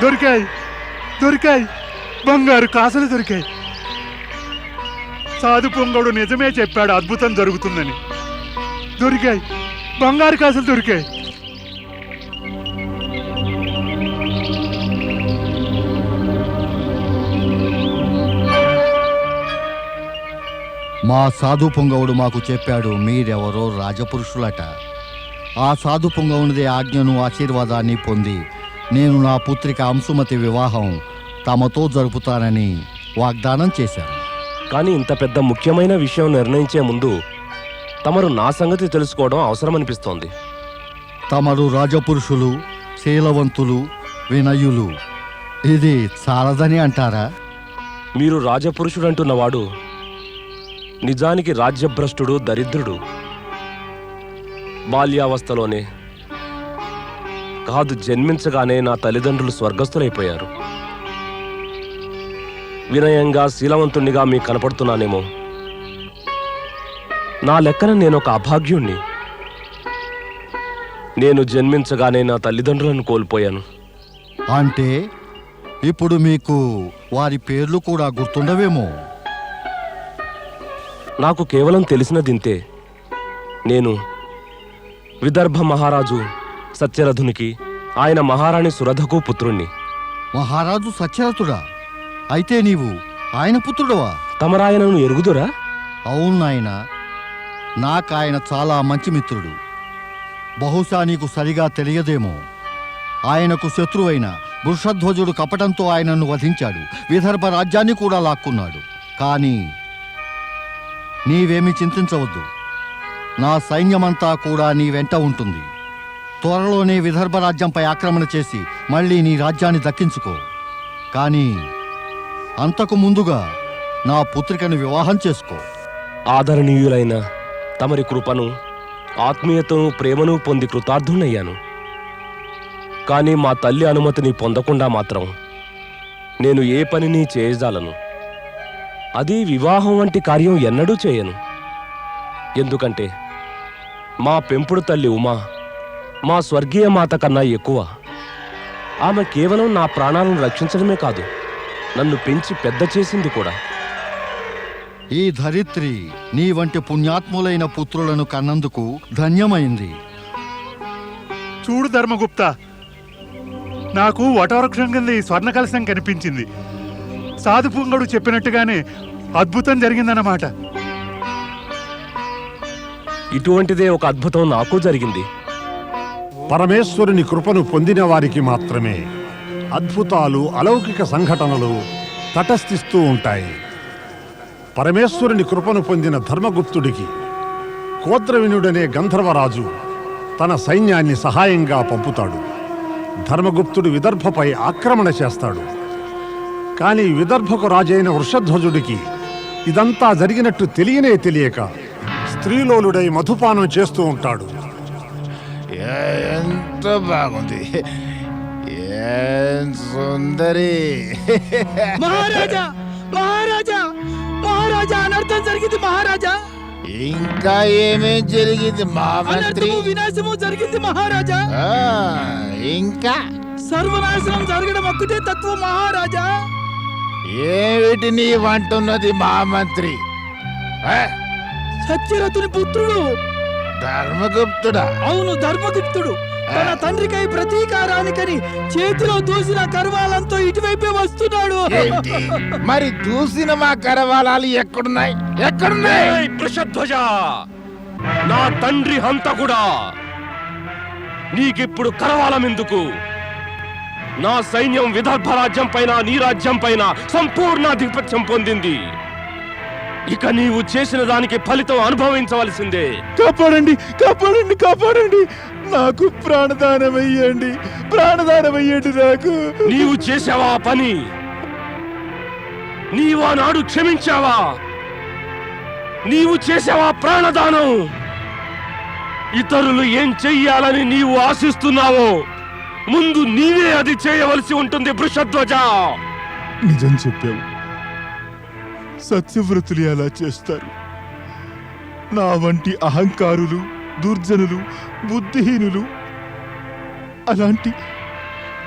దొరికాయి దొరికాయి, బంగారు కాసులు దొరికాయి. సాధు పొంగవుడు నిజమే చెప్పాడు, అద్భుతం జరుగుతుందని. దొరికాయి, బంగారు కాసులు దొరికాయి. మా సాధు పొంగవుడు మాకు చెప్పాడు మీరెవరో రాజపురుషులట. ఆ సాధు పొంగవునిదే ఆజ్ఞను ఆశీర్వాదాన్ని పొంది నేను నా పుత్రిక అంశుమతి వివాహం తమతో జరుపుతానని వాగ్దానం చేశాను. కానీ ఇంత పెద్ద ముఖ్యమైన విషయం నిర్ణయించే ముందు తమరు నా సంగతి తెలుసుకోవడం అవసరమనిపిస్తోంది. తమరు రాజపురుషులు, శీలవంతులు, వినయులు, ఇది చాలదని అంటారా? మీరు రాజపురుషుడంటున్నవాడు నిజానికి రాజ్యభ్రష్టుడు, దరిద్రుడు. బాల్యావస్థలోనే కాదు, జన్మించగానే నా తల్లిదండ్రులు స్వర్గస్థులైపోయారు. వినయంగా, శీలవంతుణ్ణిగా మీకు కనపడుతున్నానేమో. నా లెక్కన నేనొక అభాగ్యుణ్ణి. నేను జన్మించగానే నా తల్లిదండ్రులను కోల్పోయాను. అంటే ఇప్పుడు మీకు వారి పేర్లు కూడా గుర్తుండవేమో. నాకు కేవలం తెలిసినదింతే. నేను విదర్భ మహారాజు సత్యరథునికి, ఆయన మహారాణి సురధకు పుత్రుణ్ణి. మహారాజు సత్యరథుడా? అయితే నీవు ఆయన పుత్రుడవా? తమరాయనను ఎరుగుదురా? అవును నాయనా, నాకాయన చాలా మంచి మిత్రుడు. బహుశా నీకు సరిగా తెలియదేమో. ఆయనకు శత్రువైన వృషధ్వజుడు కపటంతో ఆయనను వధించాడు. విదర్భ రాజ్యాన్ని కూడా లాక్కున్నాడు. కానీ నీవేమీ చింతించవద్దు. నా సైన్యమంతా కూడా నీ వెంట ఉంటుంది. త్వరలోనే విదర్భ రాజ్యంపై ఆక్రమణ చేసి మళ్ళీ నీ రాజ్యాన్ని దక్కించుకో. కానీ అంతకు ముందుగా నా పుత్రికను వివాహం చేసుకో. ఆదరణీయులైన తమరి కృపను, ఆత్మీయతను, ప్రేమను పొంది కృతార్థునయ్యాను. కానీ మా తల్లి అనుమతిని పొందకుండా మాత్రం నేను ఏ పనిని చేయజాలను. అది వివాహం వంటి కార్యం ఎన్నడూ చేయను. ఎందుకంటే మా పెంపుడు తల్లి ఉమా మా స్వర్గీయ మాత కన్నా ఎక్కువ. ఆమె కేవలం నా ప్రాణాలను రక్షించడమే కాదు, నన్ను పెంచి పెద్ద చేసింది కూడా. ఈ ధరిత్రి నీ వంటి పుణ్యాత్ములైన పుత్రులను కన్నందుకు ధన్యమైంది. చూడు ధర్మగుప్త, నాకు వటవృక్షం కింద ఈ స్వర్ణ కలశం కనిపించింది. సాధు పొంగడు చెప్పినట్టుగానే అద్భుతం జరిగిందన్నమాట. ఇటువంటిదే ఒక అద్భుతం నాకు జరిగింది. పరమేశ్వరుని కృపను పొందిన వారికి మాత్రమే అద్భుతాలు, అలౌకిక సంఘటనలు తటస్థిస్తూ ఉంటాయి. పరమేశ్వరుని కృపను పొందిన ధర్మగుప్తుడికి కోద్రవినుడనే గంధర్వరాజు తన సైన్యాన్ని సహాయంగా పంపుతాడు. ధర్మగుప్తుడు విదర్భపై ఆక్రమణ చేస్తాడు. కానీ విదర్భకు రాజైన వృషధ్వజుడికి ఇదంతా జరిగినట్టు తెలియక స్త్రీలోలుడై మధుపానం చేస్తూ ఉంటాడు. ఎంత బాగుంది, ఏం సుందరి! మహారాజా, మహారాజా, మహారాజా, అనర్థం జరిగింది మహారాజా. ఇంకా ఏమేం జరిగింది మా మంత్రి? వినాశము జరిగింది మహారాజా. ఇంకా సర్వనాశనం జరగడం ఒక్కటే తత్వం మహారాజా. ఏమిటి నీ వంటున్నది మా మంత్రి? సత్యరథుని పుత్రుడు ధర్మగుప్తుడా? అవును, ధర్మగుప్తుడు తన తండ్రికై ప్రతీకారానికని చేతిలో దూసిన కరవాలంతో ఇటువైపే వస్తున్నాడు. మరి దూసిన మా కరవాలాలు ఎక్కడున్నాయి? ఎక్కడున్నాయి? వృషధ్వజ, నా తండ్రి హంతకుడా, నీకిప్పుడు కరవాలమెందుకు? నా సైన్యం విదర్భ రాజ్యం పైన, నీ రాజ్యం పైన సంపూర్ణాధిపత్యం పొందింది. ఇక నీవు చేసిన దానికి ఫలితం అనుభవించవలసిందే. కాపాడండి, కాపాడండి, కాపాడండి! నాకు ప్రాణదానమయ్యండి, ప్రాణదానమయ్యండి నాకు. నీవు చేసావా పని? నీవా నాడు క్షమించావా? నీవు చేసావా ప్రాణదానం? ఇతరులు ఏం చెయ్యాలని నీవు ఆశిస్తున్నావో ముందు నీవే అది చేయవలసి ఉంటుంది వృషధ్వజ. నిజం చెప్పావు. సత్యవ్రతులు అలా చేస్తారు. నా వంటి అహంకారులు, దుర్జనులు, బుద్ధిహీనులు అలాంటి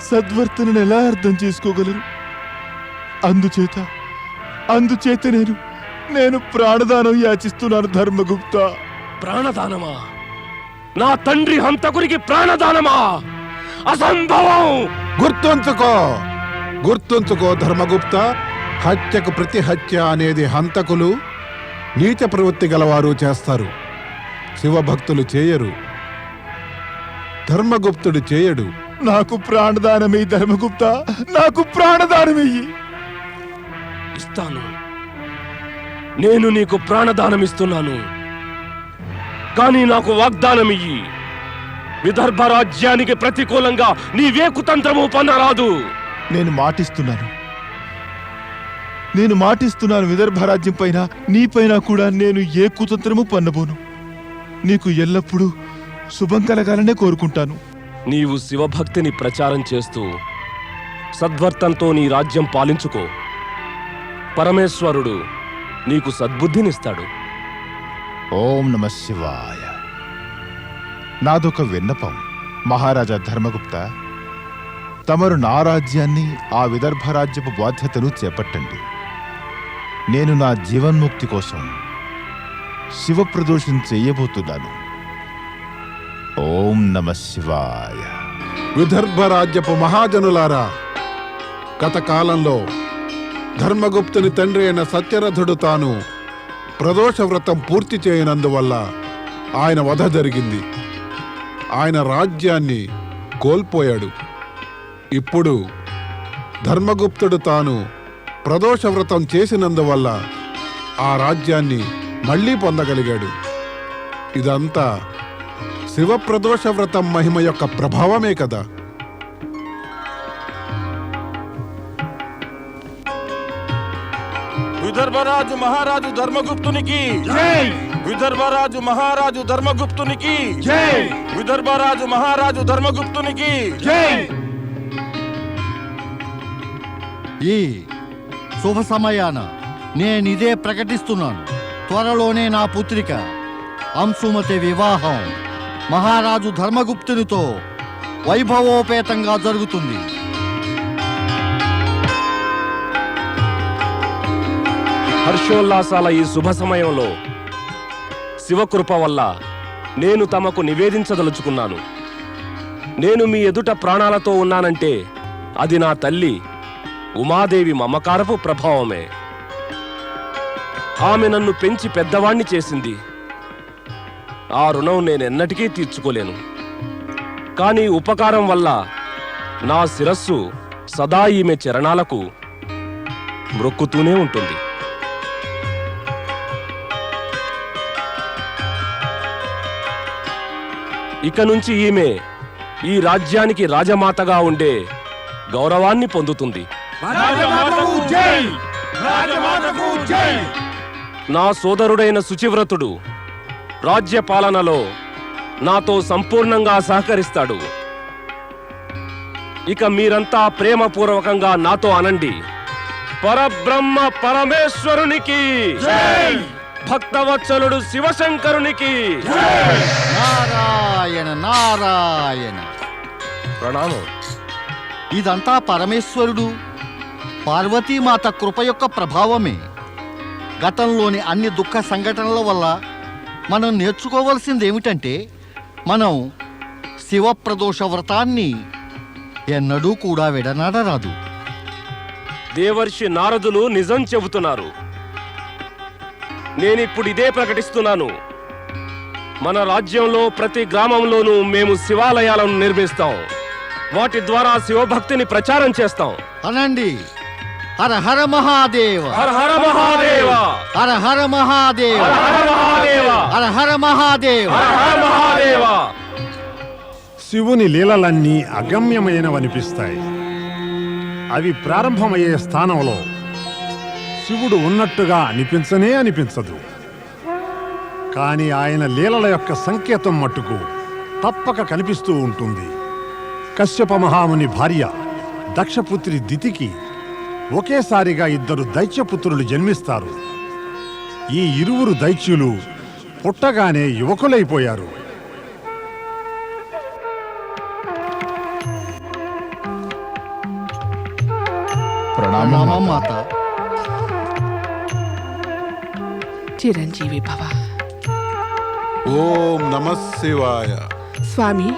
సద్వర్తనను ఎలా అర్థం చేసుకోగలరు? అందుచేత నేను ప్రాణదానం యాచిస్తున్నాను ధర్మగుప్త. ప్రాణదానమా? నా తండ్రి హంతకునికి ప్రాణదానమా? అసంభవం! గుర్తుంచుకో ధర్మగుప్త. హత్యకు ప్రతి హత్య అనేది హంతకులు, నీచ ప్రవృత్తి గలవారు చేస్తారు. శివభక్తులు చేయరు, ధర్మగుప్తుడు చేయడు. నాకు ప్రాణదానమయ్యి ధర్మగుప్త, నాకు ప్రాణదానమయ్యి. ఇస్తాను. నేను నీకు ప్రాణదానమిస్తున్నాను. కానీ నాకు వాగ్దానమియ్యి. విదర్భ రాజ్యానికి ప్రతికూలంగా నీవే కుతంత్రము పన్నరాదు. నేను మాటిస్తున్నాను విదర్భ రాజ్యం పైన, నీపైన కూడా నేను ఏ కుతంత్రము పన్నబోను. నీకు ఎల్లప్పుడూ శుభం కలగాలనే కోరుకుంటాను. నీవు శివభక్తిని ప్రచారం చేస్తూ సద్వర్తంతో నీ రాజ్యం పాలించుకో. పరమేశ్వరుడు నీకు సద్బుద్ధినిస్తాడు. ఓం నమ శివాయ. నాదొక విన్నపం మహారాజా ధర్మగుప్త. తమరు నా రాజ్యాన్ని, ఆ విదర్భ రాజ్యపు బాధ్యతను చేపట్టండి. నేను నా జీవన్ముక్తి కోసం శివప్రదోషం చెయ్యబోతున్నాను. ఓం నమ శివాయ. విదర్భ రాజ్యపు మహాజనులారా, గత కాలంలో ధర్మగుప్తుని తండ్రి అయిన సత్యరథుడు తాను ప్రదోష వ్రతం పూర్తి చేయనందువల్ల ఆయన వధ జరిగింది. ఆయన రాజ్యాన్ని కోల్పోయాడు. ఇప్పుడు ధర్మగుప్తుడు తాను ప్రదోష వ్రతం చేసినందువల్ల ఆ రాజ్యాన్ని మళ్లీ పొందగలిగాడు. ఇదంతా శివప్రదోష వ్రతం మహిమ యొక్క ప్రభావమే కదా. విదర్భరాజు మహారాజు ధర్మగుప్తునికి జై! విదర్భరాజు మహారాజు ధర్మగుప్తునికి జై! విదర్భరాజు మహారాజు ధర్మగుప్తునికి జై! ఈ శుభ సమయాన నేనిదే ప్రకటిస్తున్నాను. త్వరలోనే నా పుత్రిక అంశుమతి వివాహం మహారాజు ధర్మగుప్తునితో వైభవోపేతంగా జరుగుతుంది. హర్షోల్లాసాల ఈ శుభ సమయంలో శివకృప వల్ల నేను తమకు నివేదించదలుచుకున్నాను. నేను మీ ఎదుట ప్రాణాలతో ఉన్నానంటే అది నా తల్లి ఉమాదేవి మమకారపు ప్రభావమే. ఆమె నన్ను పెంచి పెద్దవాణ్ణి చేసింది. ఆ రుణం నేనెన్నటికీ తీర్చుకోలేను. కానీ ఉపకారం వల్ల నా శిరస్సు సదా ఈమె చరణాలకు మ్రొక్కుతూనే ఉంటుంది. ఇక నుంచి ఈమె ఈ రాజ్యానికి రాజమాతగా ఉండే గౌరవాన్ని పొందుతుంది. నా సోదరుడైన శుచివ్రతుడు రాజ్య పాలనలో నాతో సంపూర్ణంగా సహకరిస్తాడు. ఇక మీరంతా ప్రేమపూర్వకంగా నాతో అనండి, పరబ్రహ్మ పరమేశ్వరునికి భక్తవత్సలుడు శివశంకరునికి నారాయణ నారాయణ. ప్రణామం. ఇదంతా పరమేశ్వరుడు పార్వతీమాత కృప యొక్క ప్రభావమే. గతంలోని అన్ని దుఃఖ సంఘటనల వల్ల మనం నేర్చుకోవలసింది ఏమిటంటే, మనం శివప్రదోష వ్రతాన్ని ఎన్నడూ కూడా విడనాడరాదు. దేవర్షి నారదులు నిజం చెబుతున్నారు. నేనిప్పుడు ఇదే ప్రకటిస్తున్నాను. మన రాజ్యంలో ప్రతి గ్రామంలోనూ మేము శివాలయాలను నిర్మిస్తాం. వాటి ద్వారా శివభక్తిని ప్రచారం చేస్తాం. అనండి, హర హర మహాదేవ, హర హర మహాదేవ, హర హర మహాదేవ, హర హర మహాదేవ, హర హర మహాదేవ, హర హర మహాదేవ. శివుని లీలలన్నీ అగమ్యమైనవనిపిస్తాయి. అవి ప్రారంభమయ్యే స్థానంలో శివుడు ఉన్నట్టుగా అనిపించదు. కానీ ఆయన లీలల యొక్క సంకేతం మట్టుకు తప్పక కనిపిస్తూ ఉంటుంది. కశ్యప మహాముని భార్య దక్షపుత్రి దితికి ఒకేసారిగా 2 దైత్యపుత్రులు జన్మిస్తారు. ఈ ఇరువురు దైత్యులు పుట్టగానే యువకులైపోయారు. ప్రణామం మాత. చిరంజీవి భవ. ఓం నమః శివాయ. స్వామి,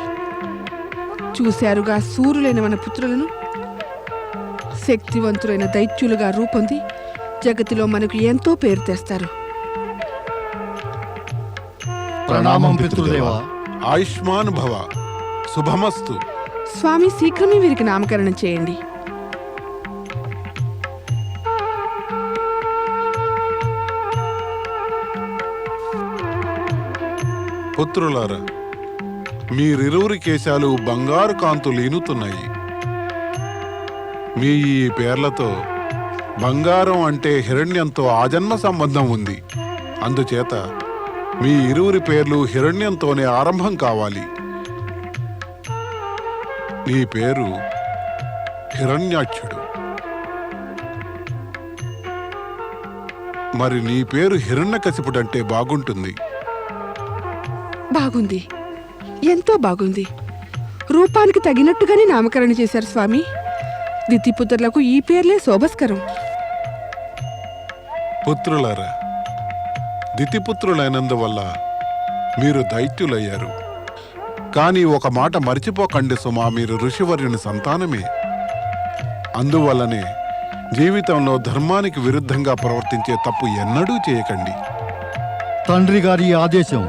చూశారుగా సూర్యులైన మన పుత్రులను శక్తివంతులైన దైత్యులుగా రూపొంది జగతిలో మనకు ఎంతో పేరు తెస్తారు. ప్రణామం పితృదేవా. ఆయుష్మాన్ భవ. శుభమస్తు. స్వామి, శీఘ్రమే వీరికి నామకరణం చేయండి. పుత్రులారా, మీరిరువురి కేశాలు బంగారు కాంతులు ఈనుతున్నాయి. మీ ఈ పేర్లతో బంగారం అంటే హిరణ్యంతో ఆజన్మ సంబంధం ఉంది. అందుచేత మీ ఇరువురి పేర్లు హిరణ్యంతోనే ఆరంభం కావాలి. నీ పేరు హిరణ్యాక్షుడు. మరి నీ పేరు హిరణ్యకశిపుడంటే బాగుంటుంది. బాగుంది, ఎంతో బాగుంది. రూపానికి తగినట్టుగానే నామకరణం చేశారు స్వామి. దితిపుత్రులకు ఈ పేర్లే శోభస్కరం. పుత్రులారా, దితిపుత్రులైనందువల్ల మీరు దైత్యులయ్యారు. కానీ ఒక మాట మర్చిపోకండి సుమా, మీరు ఋషివర్యుని సంతానమే. అందువల్లనే జీవితంలో ధర్మానికి విరుద్ధంగా ప్రవర్తించే తప్పు ఎన్నడూ చేయకండి. తండ్రి గారి ఆదేశం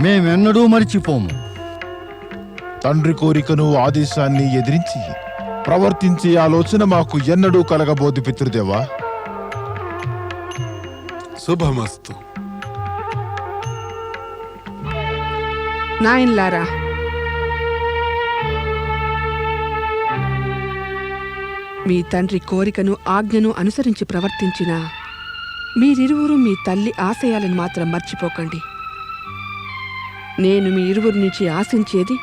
మేమెన్నడూ మరిచిపోము. తండ్రి కోరికను ఆదేశాన్ని ఎదిరించి ప్రవర్తించే ఆలోచన మాకు ఎన్నడూ కలగబోదు పితృదేవా. శుభమస్తు. నాయన్లారా, మీ తండ్రి కోరికను ఆజ్ఞను అనుసరించి ప్రవర్తించిన మీరిరువురు మీ తల్లి ఆశయాలను మాత్రం మర్చిపోకండి. నేను మీ ఇరువురి నుంచి ఆశించేది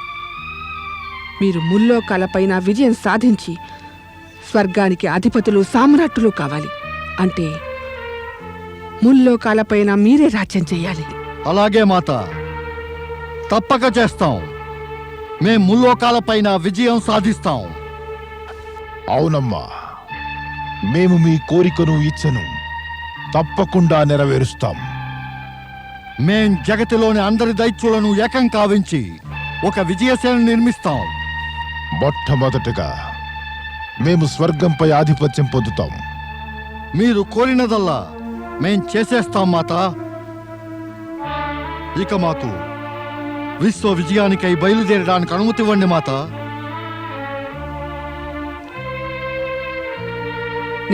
మీరు ముల్లోకాలపైన విజయం సాధించి స్వర్గానికి అధిపతులు సామ్రాట్టులు కావాలి. అంటే ముల్లోకాలపైన మీరే రాజ్యం చేయాలి. అలాగే మాత, తప్పక చేస్తాం. మేం ముల్లోకాలపైన విజయం సాధిస్తాం. అవునమ్మా, మేము మీ కోరికను ఇచ్చను తప్పకుండా నెరవేరుస్తాం. మేం జగతిలోని అందరి దైత్యులను ఏకం కావించి ఒక విజయసేన నిర్మిస్తాం. మొట్టమొదటగా మేము స్వర్గంపై ఆధిపత్యం పొందుతాం. మీరు కోరినదల్లా మేం చేసేస్తాం మాత. ఇక మాకు విశ్వ విజయానికై బయలుదేరడానికి అనుమతి ఇవ్వండి మాత.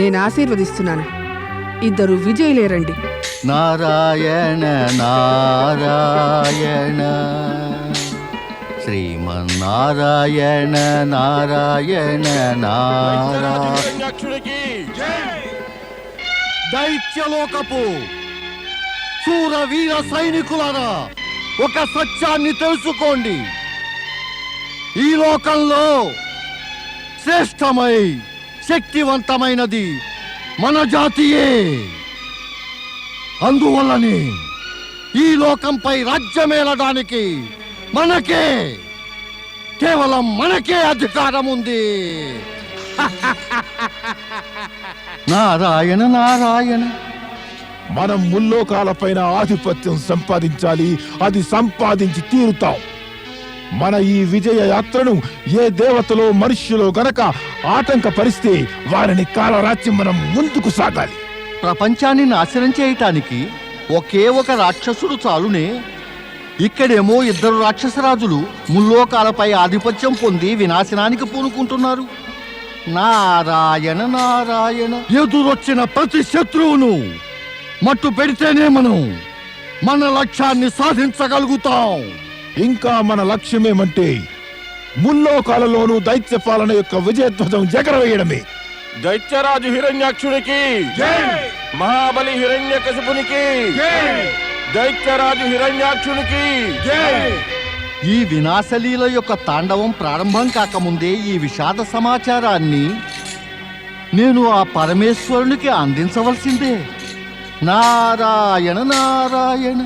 నేను ఆశీర్వదిస్తున్నాను. ఇద్దరు విజయులేరండి. నారాయణ నారాయణ శ్రీమన్నారాయణ నారాయణ నారాయణ. హిరణ్యాక్షుడికి దైత్యలోకపు శూర వీర సైనికులారా, ఒక సత్యాన్ని తెలుసుకోండి. ఈ లోకంలో శ్రేష్టమై శక్తివంతమైనది మన జాతియే. అందువల్లనే ఈ లోకంపై రాజ్యమేలడానికి మనకే, కేవలం మనకే అధికారం ఉంది. నారాయణ నారాయణ. మనం ముల్లోకాలపైన ఆధిపత్యం సంపాదించాలి. అది సంపాదించి తీరుతాం. మన ఈ విజయ యాత్రను ఏ దేవతలో మనుష్యులో గనక ఆటంకపరిస్తే వారిని కాలరాచి మనం ముందుకు సాగాలి. ప్రపంచాన్ని నాశనం చేయటానికి ఒకే ఒక రాక్షసుడు చాలునే. ఇక్కడేమో ఇద్దరు రాక్షసరాజులు ముల్లోకాలపై ఆధిపత్యం పొంది వినాశనానికి పూనుకుంటున్నారు. నారాయణ నారాయణ. ఎదురొచ్చిన ప్రతి శత్రువును మట్టు పెడితేనే మనం మన లక్ష్యాన్ని సాధించగలుగుతాం. ఇంకా మన లక్ష్యమేమంటే ముల్లోకాలలోనూ దైత్య పాలన యొక్క విజయధ్వజం ఎగరవేయడమే. దైత్యరాజు హిరణ్యాక్షుడికి మహాబలి హిరణ్యకశిపునికి దైత్యరాజు హిరణ్యాక్షునికి ఈ వినాశలీల యొక్క తాండవం ప్రారంభం కాకముందే ఈ విషాద సమాచారాన్ని నేను ఆ పరమేశ్వరునికి అందించవలసిందే. నారాయణ నారాయణ.